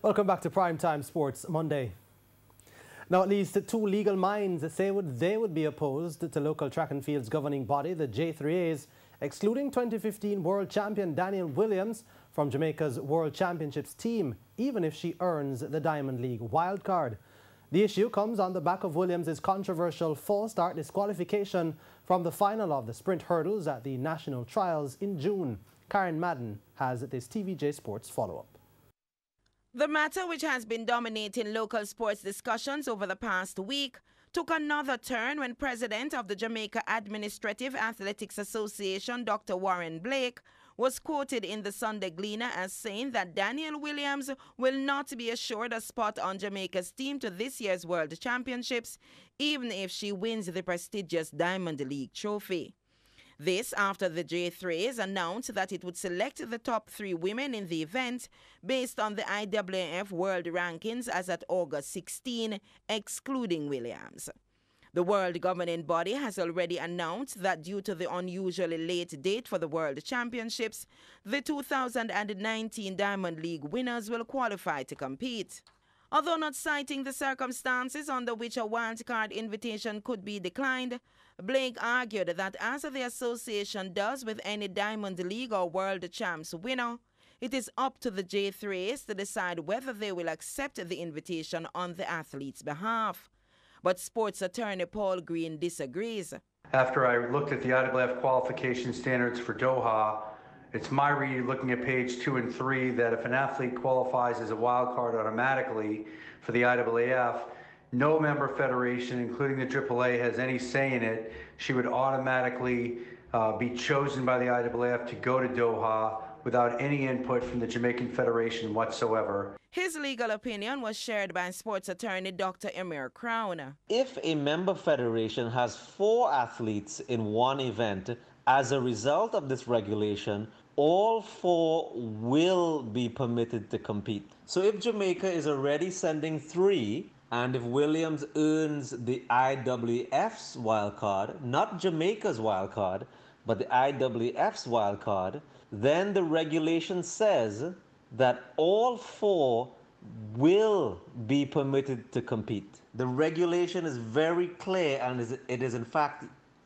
Welcome back to Primetime Sports Monday. Now, at least two legal minds say they would be opposed to local track and field's governing body, the JAA's, excluding 2015 world champion Danielle Williams from Jamaica's World Championships team, even if she earns the Diamond League wildcard. The issue comes on the back of Williams' controversial false start disqualification from the final of the sprint hurdles at the national trials in June. Karen Madden has this TVJ Sports follow-up. The matter, which has been dominating local sports discussions over the past week, took another turn when President of the Jamaica Administrative Athletics Association, Dr. Warren Blake, was quoted in the Sunday Gleaner as saying that Danielle Williams will not be assured a spot on Jamaica's team to this year's World Championships, even if she wins the prestigious Diamond League trophy. This after the JAA's announced that it would select the top 3 women in the event based on the IAAF World Rankings as at August 16, excluding Williams. The world governing body has already announced that due to the unusually late date for the World Championships, the 2019 Diamond League winners will qualify to compete. Although not citing the circumstances under which a wildcard invitation could be declined, Blake argued that as the association does with any Diamond League or World Champs winner, it is up to the JAA's to decide whether they will accept the invitation on the athlete's behalf. But sports attorney Paul Green disagrees. After I looked at the IAAF qualification standards for Doha, it's my read, looking at page 2 and 3, that if an athlete qualifies as a wild card automatically for the IAAF, no member federation, including the AAA, has any say in it. She would automatically be chosen by the IAAF to go to Doha without any input from the Jamaican Federation whatsoever. His legal opinion was shared by sports attorney Dr. Emir Crown. If a member federation has 4 athletes in one event, as a result of this regulation, all 4 will be permitted to compete. So if Jamaica is already sending 3, and if Williams earns the IAAF's wildcard, not Jamaica's wildcard, but the IAAF's wildcard, then the regulation says that all 4 will be permitted to compete. The regulation is very clear, and it is in fact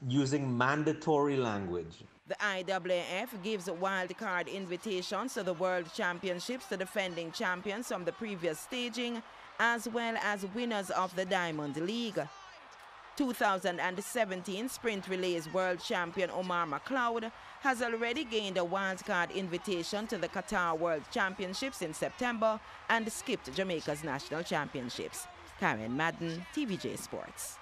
using mandatory language. The IAAF gives wildcard invitations to the World Championships to defending champions from the previous staging, as well as winners of the Diamond League. 2017 Sprint Relays World Champion Omar McLeod has already gained a wildcard invitation to the Qatar World Championships in September and skipped Jamaica's national championships. Karen Madden, TVJ Sports.